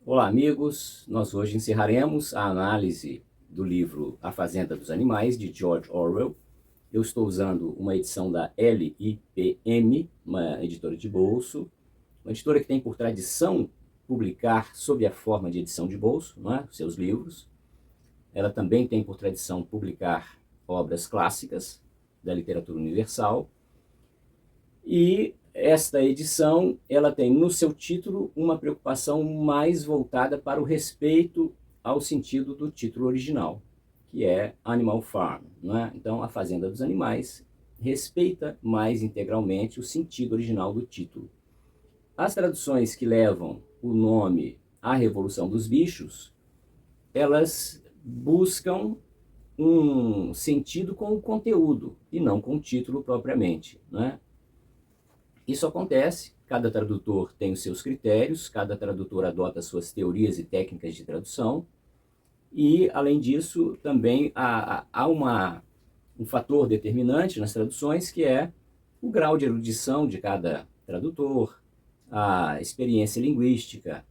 Olá, amigos. Nós hoje encerraremos a análise do livro A Fazenda dos Animais, de George Orwell. Eu estou usando uma edição da LIPM, uma editora de bolso, uma editora que tem por tradição publicar sob a forma de edição de bolso, não é? Seus livros. Ela também tem por tradição publicar obras clássicas da literatura universal. E esta edição, ela tem no seu título uma preocupação mais voltada para o respeito ao sentido do título original, que é Animal Farm, não é? Então, A Fazenda dos Animais respeita mais integralmente o sentido original do título. As traduções que levam o nome A Revolução dos Bichos, elas buscam um sentido com o conteúdo e não com o título propriamente, não é? Isso acontece, cada tradutor tem os seus critérios, cada tradutor adota suas teorias e técnicas de tradução, e, além disso, também há um fator determinante nas traduções, que é o grau de erudição de cada tradutor, a experiência linguística,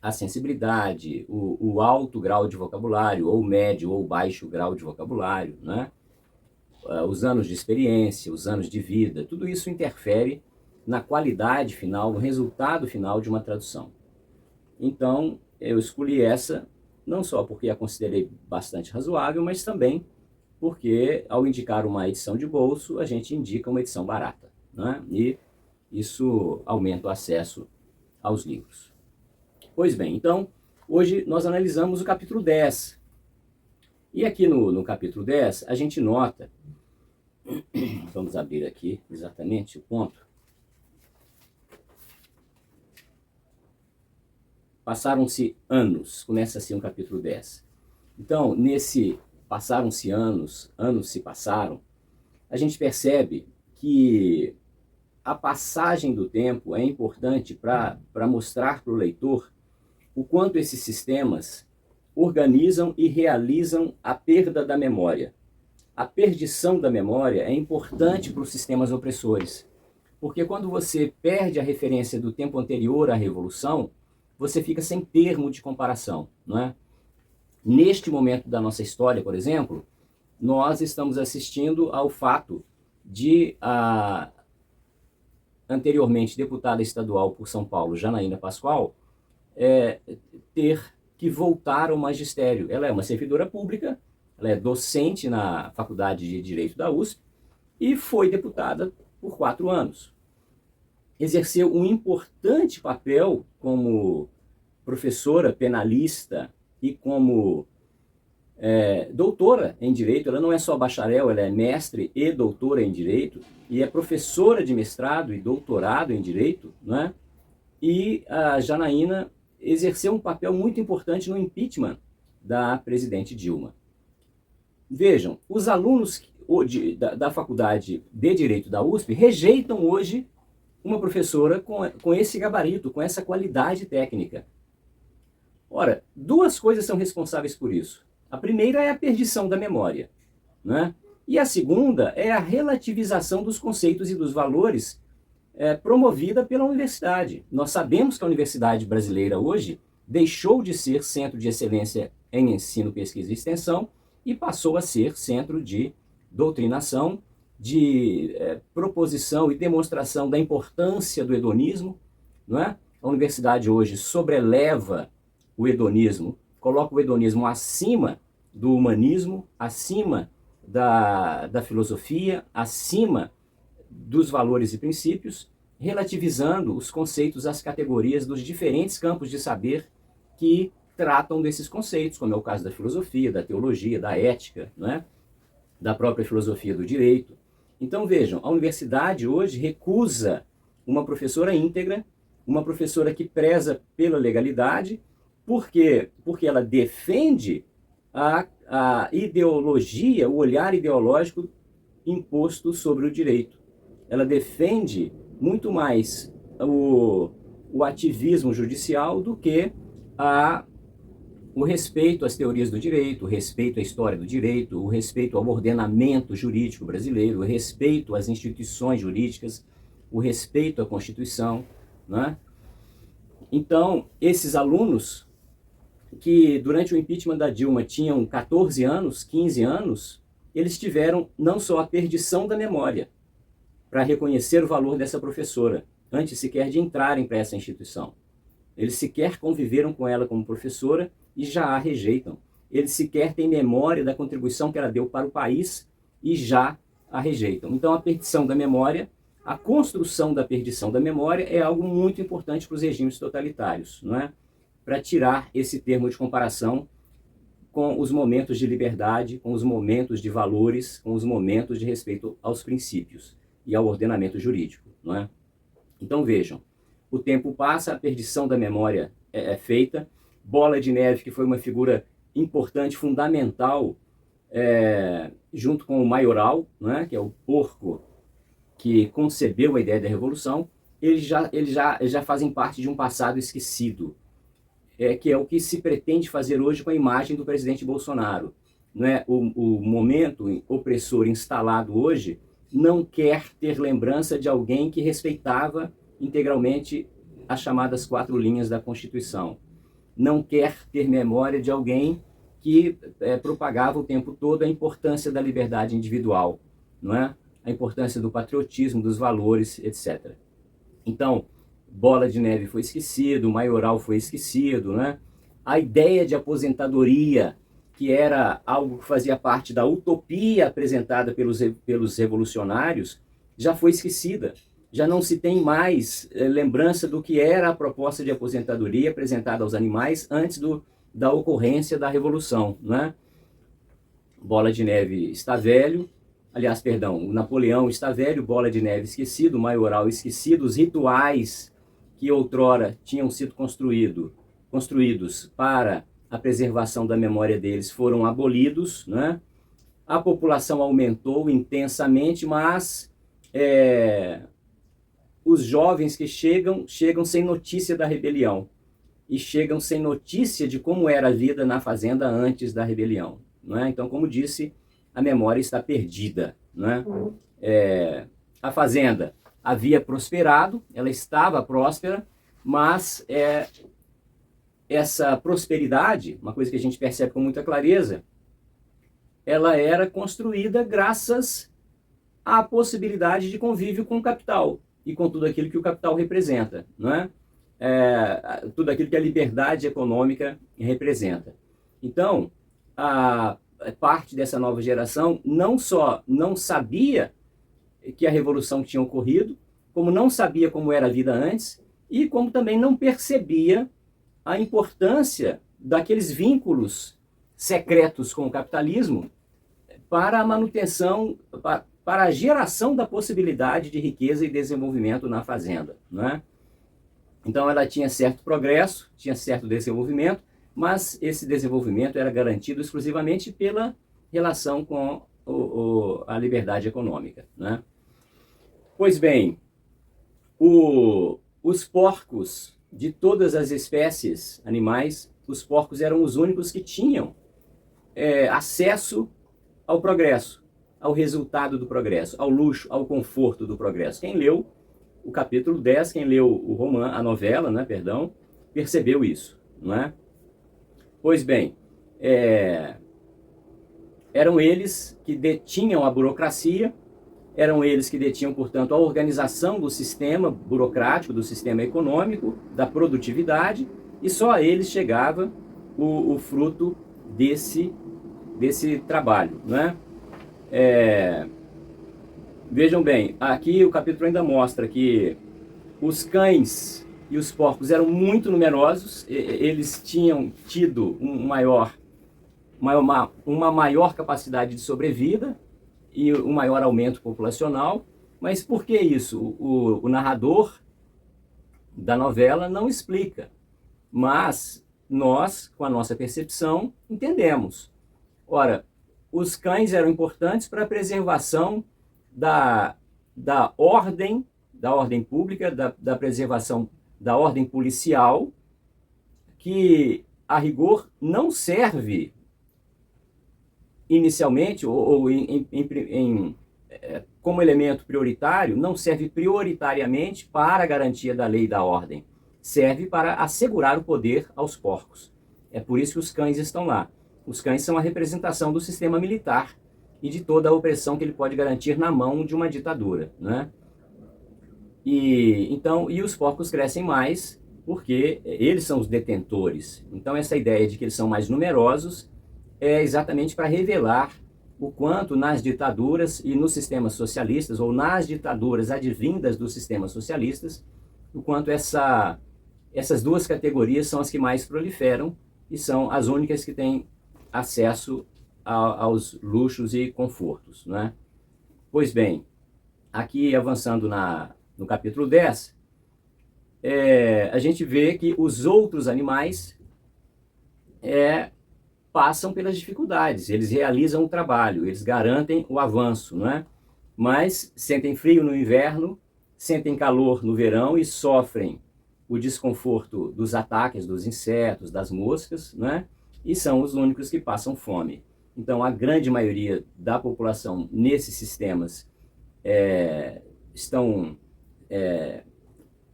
a sensibilidade, o alto grau de vocabulário, ou médio ou baixo grau de vocabulário, né? Os anos de experiência, os anos de vida, tudo isso interfere na qualidade final, no resultado final de uma tradução. Então, eu escolhi essa, não só porque a considerei bastante razoável, mas também porque, ao indicar uma edição de bolso, a gente indica uma edição barata, né? E isso aumenta o acesso aos livros. Pois bem, então, hoje nós analisamos o capítulo 10. E aqui no capítulo 10, a gente nota, vamos abrir aqui exatamente o ponto, passaram-se anos, começa assim o capítulo 10. Então, nesse passaram-se anos, anos se passaram, a gente percebe que a passagem do tempo é importante para mostrar para o leitor o quanto esses sistemas organizam e realizam a perda da memória. A perdição da memória é importante para os sistemas opressores, porque quando você perde a referência do tempo anterior à Revolução, você fica sem termo de comparação, não é? Neste momento da nossa história, por exemplo, nós estamos assistindo ao fato de a anteriormente deputada estadual por São Paulo, Janaína Pascoal, ter que voltar ao magistério. Ela é uma servidora pública, ela é docente na Faculdade de Direito da USP e foi deputada por 4 anos. Exerceu um importante papel como professora penalista e como doutora em Direito. Ela não é só bacharel, ela é mestre e doutora em Direito, e é professora de mestrado e doutorado em Direito, né? E a Janaína exerceu um papel muito importante no impeachment da presidente Dilma. Vejam, os alunos da Faculdade de Direito da USP rejeitam hoje uma professora com esse gabarito, com essa qualidade técnica. Ora, duas coisas são responsáveis por isso. A primeira é a perdição da memória, né? E a segunda é a relativização dos conceitos e dos valores promovida pela universidade. Nós sabemos que a universidade brasileira hoje deixou de ser centro de excelência em ensino, pesquisa e extensão e passou a ser centro de doutrinação, de proposição e demonstração da importância do hedonismo, não é? A universidade hoje sobreleva o hedonismo, coloca o hedonismo acima do humanismo, acima da filosofia, acima dos valores e princípios, relativizando os conceitos, as categorias dos diferentes campos de saber que tratam desses conceitos, como é o caso da filosofia, da teologia, da ética, não é? Da própria filosofia do direito. Então vejam, a universidade hoje recusa uma professora íntegra, uma professora que preza pela legalidade. Por quê? Porque ela defende a ideologia, o olhar ideológico imposto sobre o direito. Ela defende muito mais o ativismo judicial do que o respeito às teorias do direito, o respeito à história do direito, o respeito ao ordenamento jurídico brasileiro, o respeito às instituições jurídicas, o respeito à Constituição, né? Então, esses alunos que durante o impeachment da Dilma tinham 14 anos, 15 anos, eles tiveram não só a perdição da memória para reconhecer o valor dessa professora, antes sequer de entrarem para essa instituição. Eles sequer conviveram com ela como professora e já a rejeitam. Eles sequer têm memória da contribuição que ela deu para o país e já a rejeitam. Então, a perdição da memória, a construção da perdição da memória é algo muito importante para os regimes totalitários, não é? Para tirar esse termo de comparação com os momentos de liberdade, com os momentos de valores, com os momentos de respeito aos princípios e ao ordenamento jurídico, não é? Então vejam, o tempo passa, a perdição da memória é feita. Bola de Neve, que foi uma figura importante, fundamental, junto com o Maioral, né, que é o porco que concebeu a ideia da revolução, eles já fazem parte de um passado esquecido, que é o que se pretende fazer hoje com a imagem do presidente Bolsonaro. Não é? O momento opressor instalado hoje não quer ter lembrança de alguém que respeitava integralmente as chamadas 4 linhas da Constituição. Não quer ter memória de alguém que propagava o tempo todo a importância da liberdade individual, não é? A importância do patriotismo, dos valores, etc. Então, Bola de Neve foi esquecido, Maioral foi esquecido, né? A ideia de aposentadoria, que era algo que fazia parte da utopia apresentada pelos revolucionários, já foi esquecida. Já não se tem mais lembrança do que era a proposta de aposentadoria apresentada aos animais antes da ocorrência da Revolução, né? Bola de Neve está velho, aliás, perdão, o Napoleão está velho, Bola de Neve esquecido, Maioral esquecido, os rituais que outrora tinham sido construídos para a preservação da memória deles foram abolidos, né? A população aumentou intensamente, mas os jovens que chegam sem notícia da rebelião e chegam sem notícia de como era a vida na fazenda antes da rebelião, não é? Então, como disse, a memória está perdida, não é? A fazenda havia prosperado, ela estava próspera, mas essa prosperidade, uma coisa que a gente percebe com muita clareza, ela era construída graças à possibilidade de convívio com o capital e com tudo aquilo que o capital representa, não é? Tudo aquilo que a liberdade econômica representa. Então, a parte dessa nova geração não só não sabia que a revolução tinha ocorrido, como não sabia como era a vida antes e como também não percebia a importância daqueles vínculos secretos com o capitalismo para a manutenção, para a geração da possibilidade de riqueza e desenvolvimento na fazenda, não é? Então ela tinha certo progresso, tinha certo desenvolvimento, mas esse desenvolvimento era garantido exclusivamente pela relação com a liberdade econômica, né? Pois bem, os porcos de todas as espécies animais, os porcos eram os únicos que tinham acesso ao progresso, ao resultado do progresso, ao luxo, ao conforto do progresso. Quem leu o capítulo 10, quem leu o romance, a novela, né, perdão, percebeu isso, não é? Pois bem, eram eles que detinham a burocracia, eram eles que detinham, portanto, a organização do sistema burocrático, do sistema econômico, da produtividade, e só a eles chegava o fruto desse trabalho, não é? Vejam bem, aqui o capítulo ainda mostra que os cães e os porcos eram muito numerosos, eles tinham tido uma maior capacidade de sobrevida e um maior aumento populacional. Mas por que isso? O narrador da novela não explica, mas nós, com a nossa percepção, entendemos. Ora, os cães eram importantes para a preservação da ordem pública, da preservação da ordem policial, que a rigor não serve inicialmente, ou como elemento prioritário, não serve prioritariamente para a garantia da lei e da ordem. serve para assegurar o poder aos porcos. É por isso que os cães estão lá. Os cães são a representação do sistema militar e de toda a opressão que ele pode garantir na mão de uma ditadura, né? E os porcos crescem mais porque eles são os detentores. Então essa ideia de que eles são mais numerosos é exatamente para revelar o quanto nas ditaduras e nos sistemas socialistas, ou nas ditaduras advindas dos sistemas socialistas, o quanto essas duas categorias são as que mais proliferam e são as únicas que têm acesso aos luxos e confortos, né? Pois bem, aqui avançando no capítulo 10, a gente vê que os outros animais passam pelas dificuldades, eles realizam o trabalho, eles garantem o avanço, não é? Mas sentem frio no inverno, sentem calor no verão e sofrem o desconforto dos ataques dos insetos, das moscas, né? E são os únicos que passam fome. Então, a grande maioria da população nesses sistemas estão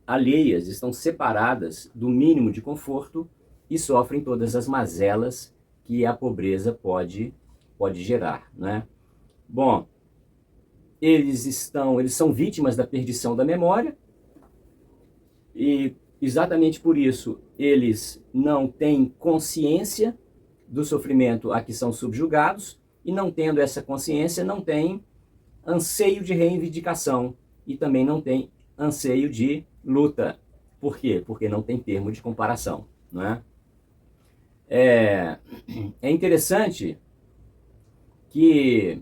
alheias, estão separadas do mínimo de conforto e sofrem todas as mazelas que a pobreza pode gerar, né? Bom, eles são vítimas da perdição da memória e exatamente por isso eles não têm consciência do sofrimento a que são subjugados e, não tendo essa consciência, não têm anseio de reivindicação e também não têm anseio de luta. Por quê? Porque não tem termo de comparação, não é? É interessante que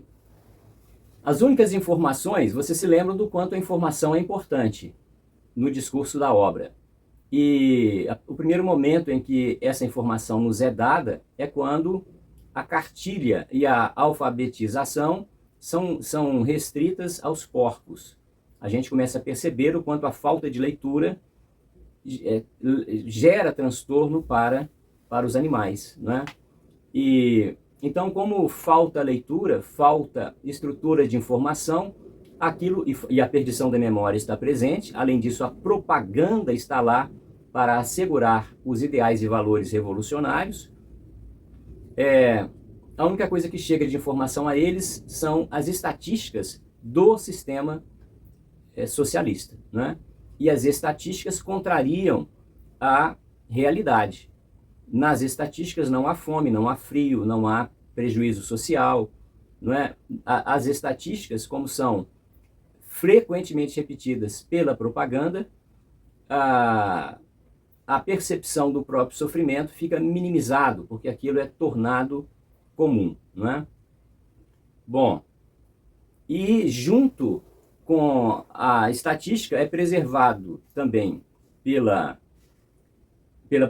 as únicas informações, você se lembra do quanto a informação é importante no discurso da obra. E o primeiro momento em que essa informação nos é dada é quando a cartilha e a alfabetização são restritas aos porcos. A gente começa a perceber o quanto a falta de leitura gera transtorno para os animais, né? E então, como falta leitura, falta estrutura de informação, aquilo e a perdição da memória está presente. Além disso, a propaganda está lá para assegurar os ideais e valores revolucionários. A única coisa que chega de informação a eles são as estatísticas do sistema socialista, né? E as estatísticas contrariam a realidade. Nas estatísticas não há fome, não há frio, não há prejuízo social, não é? As estatísticas, como são frequentemente repetidas pela propaganda, a percepção do próprio sofrimento fica minimizado, porque aquilo é tornado comum, não é? Bom, e junto com a estatística é preservado também pela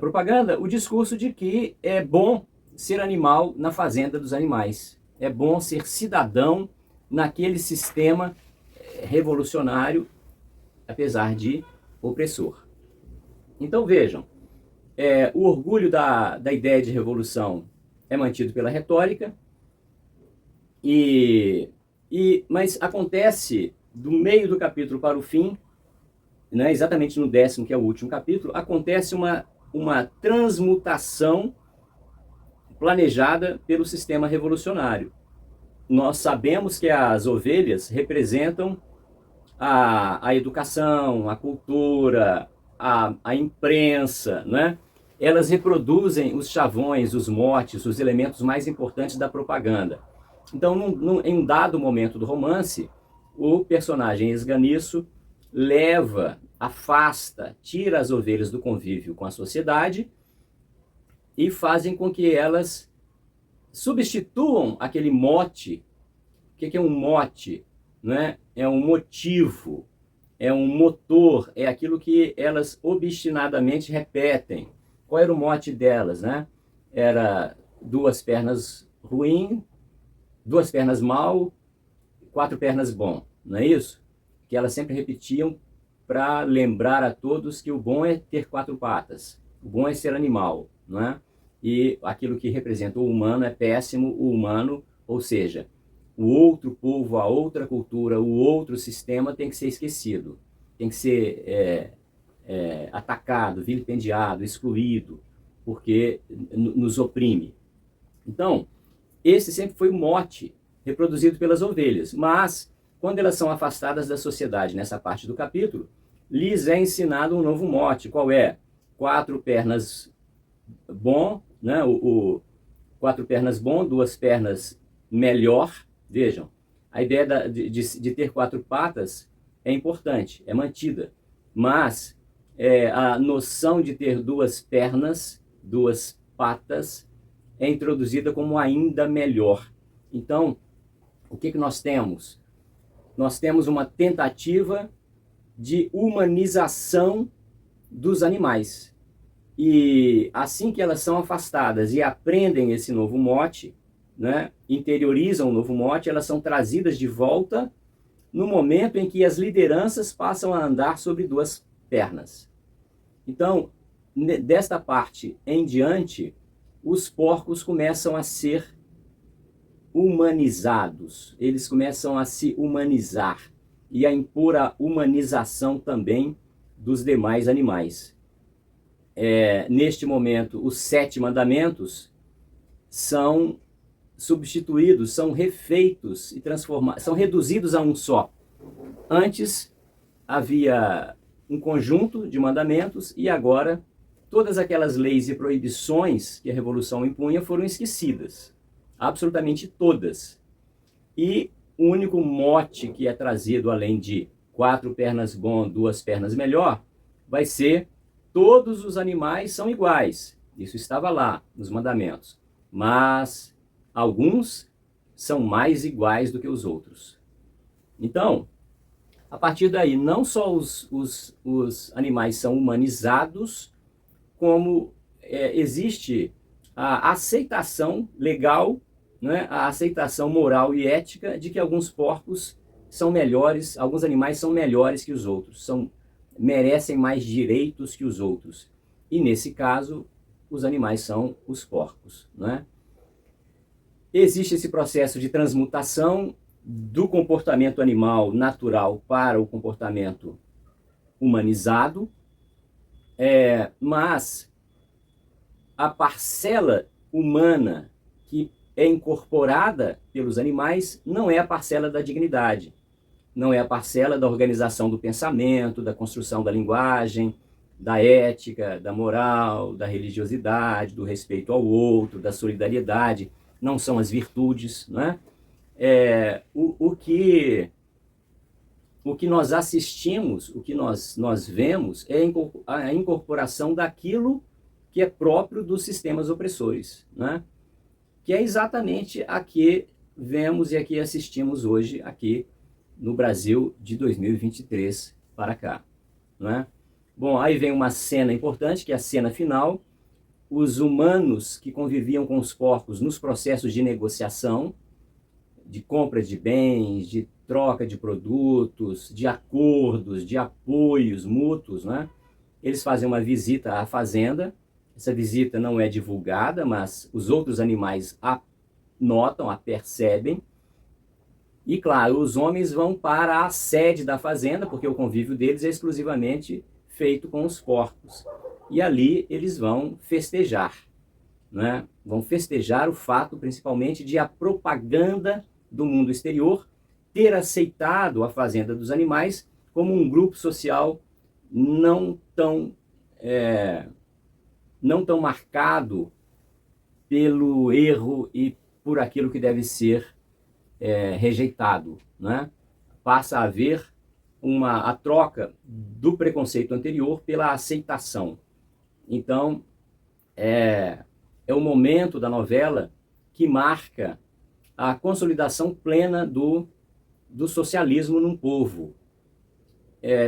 propaganda o discurso de que é bom ser animal na fazenda dos animais, é bom ser cidadão naquele sistema revolucionário, apesar de opressor. Então vejam, o orgulho da ideia de revolução é mantido pela retórica, mas acontece do meio do capítulo para o fim, né, exatamente no 10º, que é o último capítulo, acontece uma transmutação planejada pelo sistema revolucionário. Nós sabemos que as ovelhas representam a educação, a cultura, a imprensa, né? Elas reproduzem os chavões, os motes, os elementos mais importantes da propaganda. Então, em um dado momento do romance, o personagem esganiço afasta, tira as ovelhas do convívio com a sociedade e fazem com que elas substituam aquele mote. O que é um mote? Né? É um motivo, é um motor, é aquilo que elas obstinadamente repetem. Qual era o mote delas, né? Era 2 pernas ruim, 2 pernas mal, 4 pernas bom, não é isso? Que elas sempre repetiam para lembrar a todos que o bom é ter 4 patas, o bom é ser animal, não é? E aquilo que representa o humano é péssimo, o humano, ou seja, o outro povo, a outra cultura, o outro sistema tem que ser esquecido, tem que ser atacado, vilipendiado, excluído, porque nos oprime. Então, esse sempre foi o mote reproduzido pelas ovelhas, mas quando elas são afastadas da sociedade, nessa parte do capítulo, lhes é ensinado um novo mote. Qual é? Quatro pernas bom, né? Quatro pernas bom, duas pernas melhor. Vejam, a ideia de ter quatro patas é importante, é mantida, mas a noção de ter duas pernas, duas patas, é introduzida como ainda melhor. Então, o que nós temos? Nós temos uma tentativa de humanização dos animais. E assim que elas são afastadas e aprendem esse novo mote, né, interiorizam o novo mote, elas são trazidas de volta no momento em que as lideranças passam a andar sobre duas pernas. Então, desta parte em diante, os porcos começam a ser humanizados, eles começam a se humanizar e a impor a humanização também dos demais animais. Neste momento, os 7 mandamentos são substituídos, são refeitos e transformados, são reduzidos a um só. Antes havia um conjunto de mandamentos e agora todas aquelas leis e proibições que a Revolução impunha foram esquecidas. Absolutamente todas. E o único mote que é trazido, além de 4 pernas bom, 2 pernas melhor, vai ser: todos os animais são iguais. Isso estava lá nos mandamentos. Mas alguns são mais iguais do que os outros. Então, a partir daí, não só os animais são humanizados, como existe a aceitação legal, né, a aceitação moral e ética de que alguns porcos são melhores, alguns animais são melhores que os outros, merecem mais direitos que os outros. E nesse caso, os animais são os porcos, né? Existe esse processo de transmutação do comportamento animal natural para o comportamento humanizado, mas a parcela humana que é incorporada pelos animais não é a parcela da dignidade, não é a parcela da organização do pensamento, da construção da linguagem, da ética, da moral, da religiosidade, do respeito ao outro, da solidariedade. Não são as virtudes, né? O que nós assistimos, o que nós vemos é a incorporação daquilo que é próprio dos sistemas opressores, né? Que é exatamente a que vemos e a que assistimos hoje aqui no Brasil de 2023 para cá, né? Bom, aí vem uma cena importante, que é a cena final. Os humanos que conviviam com os porcos nos processos de negociação, de compra de bens, de troca de produtos, de acordos, de apoios mútuos, né? Eles fazem uma visita à fazenda. Essa visita não é divulgada, mas os outros animais a notam, a percebem. E claro, os homens vão para a sede da fazenda, porque o convívio deles é exclusivamente feito com os porcos. E ali eles vão festejar, né? Vão festejar o fato, principalmente, de a propaganda do mundo exterior ter aceitado a fazenda dos animais como um grupo social não tão marcado pelo erro e por aquilo que deve ser rejeitado, né? Passa a haver a troca do preconceito anterior pela aceitação. Então, é o momento da novela que marca a consolidação plena do socialismo num povo.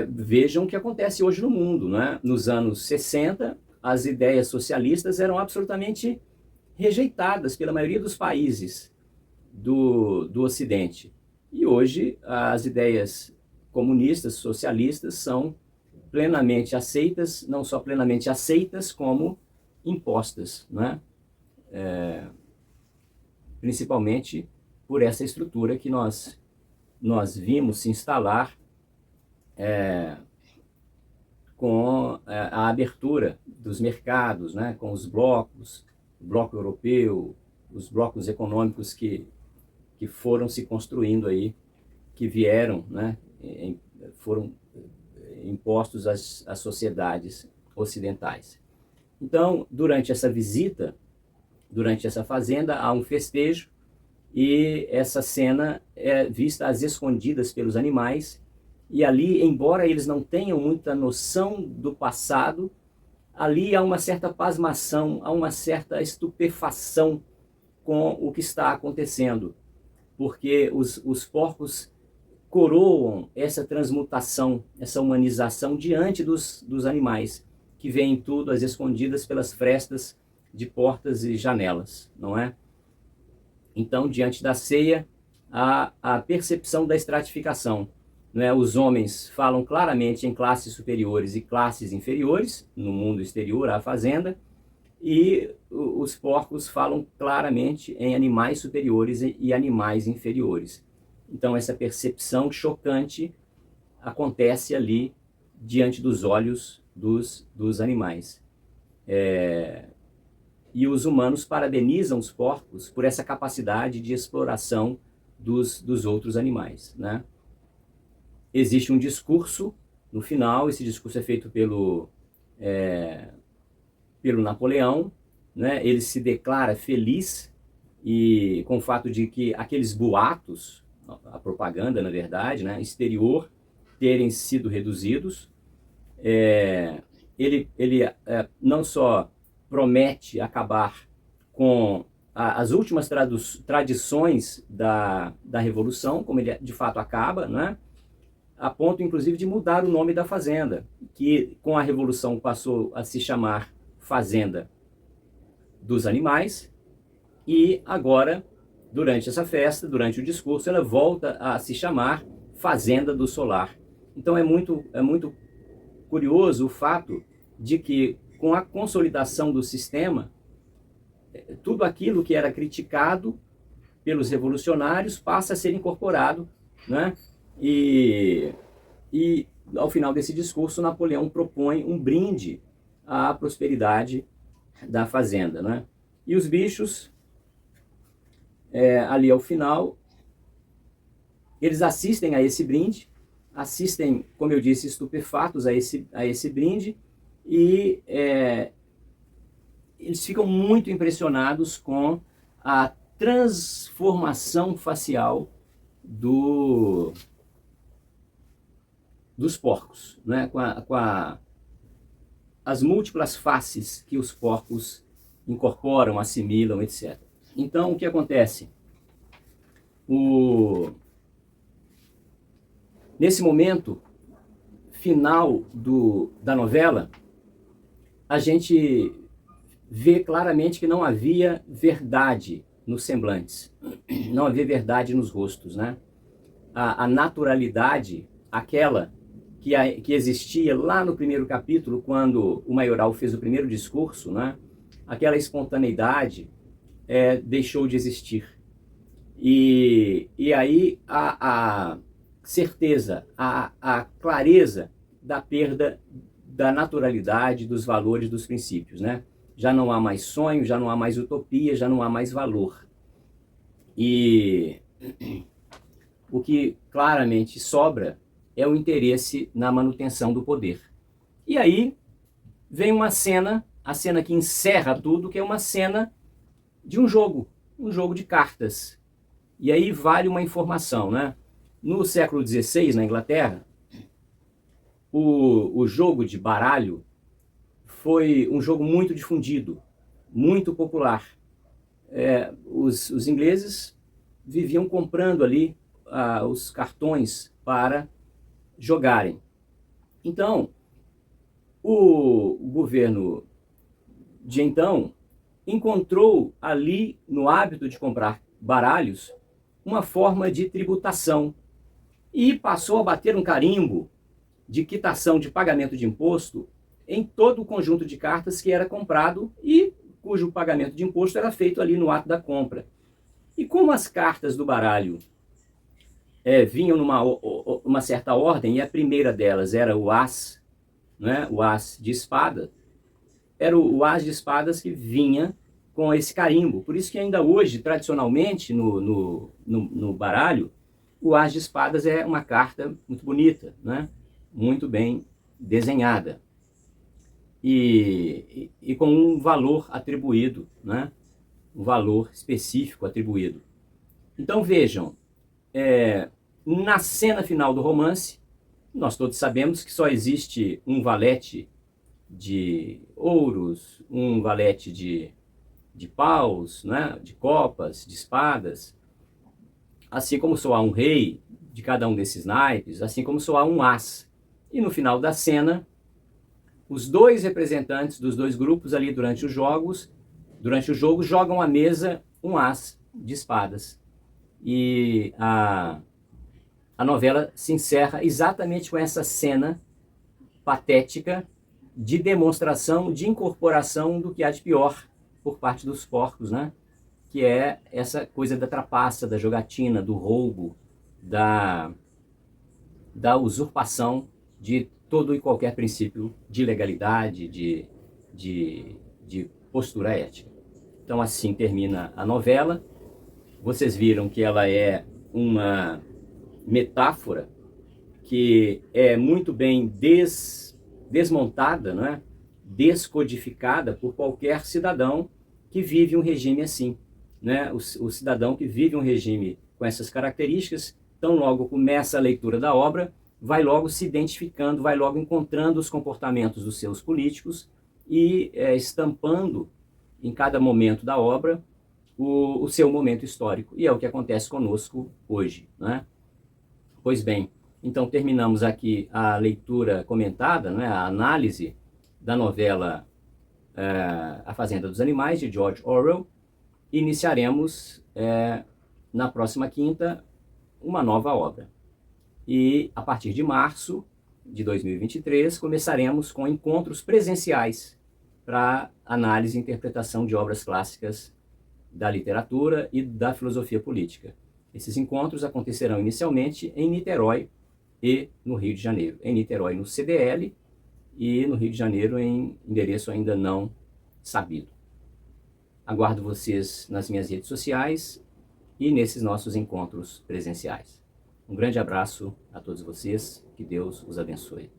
Vejam o que acontece hoje no mundo, né? Nos anos 60, as ideias socialistas eram absolutamente rejeitadas pela maioria dos países do Ocidente. E hoje as ideias comunistas, socialistas, são plenamente aceitas, não só plenamente aceitas, como impostas, né? Principalmente por essa estrutura que nós vimos se instalar com a abertura dos mercados, né, com os blocos, o bloco europeu, os blocos econômicos que foram se construindo aí, que vieram, né, foram impostos às sociedades ocidentais. Então, durante essa visita, durante essa fazenda, há um festejo e essa cena é vista às escondidas pelos animais. E ali, embora eles não tenham muita noção do passado, ali há uma certa pasmação, há uma certa estupefação com o que está acontecendo, porque os porcos coroam essa transmutação, essa humanização diante dos animais, que veem tudo às escondidas pelas frestas de portas e janelas, não é? Então, diante da ceia, há a percepção da estratificação. Não é? Os homens falam claramente em classes superiores e classes inferiores, no mundo exterior, à fazenda, e os porcos falam claramente em animais superiores e animais inferiores. Então, essa percepção chocante acontece ali diante dos olhos dos animais. E os humanos parabenizam os porcos por essa capacidade de exploração dos outros animais, né? Existe um discurso no final, esse discurso é feito pelo Napoleão, né? Ele se declara feliz e com o fato de que aqueles boatos, a propaganda, na verdade, né, exterior, terem sido reduzidos. Ele não só promete acabar com as últimas tradições da Revolução, como ele de fato acaba, né? A ponto, inclusive, de mudar o nome da fazenda, que com a Revolução passou a se chamar Fazenda dos Animais, e agora, durante essa festa, durante o discurso, ela volta a se chamar Fazenda do Solar. Então é muito curioso o fato de que, com a consolidação do sistema, tudo aquilo que era criticado pelos revolucionários passa a ser incorporado, né? E ao final desse discurso, Napoleão propõe um brinde à prosperidade da fazenda, né? E os bichos, ali ao final, eles assistem a esse brinde, assistem, como eu disse, estupefatos a esse brinde, e eles ficam muito impressionados com a transformação facial dos porcos, né? com as múltiplas faces que os porcos incorporam, assimilam, etc. Então, o que acontece? Nesse momento final da novela, a gente vê claramente que não havia verdade nos semblantes, não havia verdade nos rostos, né? A naturalidade, aquela que existia lá no primeiro capítulo, quando o maioral fez o primeiro discurso, né? Aquela espontaneidade deixou de existir. E aí a certeza, a clareza da perda da naturalidade, dos valores, dos princípios, né? Já não há mais sonho, já não há mais utopia, já não há mais valor. E o que claramente sobra é o interesse na manutenção do poder. E aí vem uma cena, a cena que encerra tudo, que é uma cena de um jogo de cartas. E aí vale uma informação, né? No século XVI, na Inglaterra, o jogo de baralho foi um jogo muito difundido, muito popular. Os ingleses viviam comprando ali os cartões para jogarem. Então, o governo de então encontrou ali, no hábito de comprar baralhos, uma forma de tributação e passou a bater um carimbo de quitação de pagamento de imposto em todo o conjunto de cartas que era comprado e cujo pagamento de imposto era feito ali no ato da compra. E como as cartas do baralho vinham numa certa ordem, e a primeira delas era o as, né, o as de espada, era o as de espadas que vinha com esse carimbo. Por isso que ainda hoje, tradicionalmente, no baralho, o as de espadas é uma carta muito bonita, né? Muito bem desenhada. E com um valor atribuído, né? Um valor específico atribuído. Então vejam, na cena final do romance, nós todos sabemos que só existe um valete de ouros, um valete de paus, né? De copas, de espadas, assim como só há um rei de cada um desses naipes, assim como só há um as. E no final da cena, os dois representantes dos dois grupos ali durante o jogo, jogam à mesa um as de espadas. E a novela se encerra exatamente com essa cena patética de demonstração, de incorporação do que há de pior por parte dos porcos, né? Que é essa coisa da trapaça, da jogatina, do roubo, da usurpação de todo e qualquer princípio de legalidade, de postura ética. Então assim termina a novela. Vocês viram que ela é uma metáfora que é muito bem desmontada, né? Descodificada por qualquer cidadão que vive um regime assim, né? O cidadão que vive um regime com essas características, tão logo começa a leitura da obra, vai logo se identificando, vai logo encontrando os comportamentos dos seus políticos e estampando em cada momento da obra o seu momento histórico. E é o que acontece conosco hoje, né? Pois bem, então terminamos aqui a leitura comentada, né, a análise da novela A Fazenda dos Animais, de George Orwell. Iniciaremos na próxima quinta uma nova obra. E a partir de março de 2023 começaremos com encontros presenciais para análise e interpretação de obras clássicas da literatura e da filosofia política. Esses encontros acontecerão inicialmente em Niterói e no Rio de Janeiro. Em Niterói, no CDL, e no Rio de Janeiro, em endereço ainda não sabido. Aguardo vocês nas minhas redes sociais e nesses nossos encontros presenciais. Um grande abraço a todos vocês, que Deus os abençoe.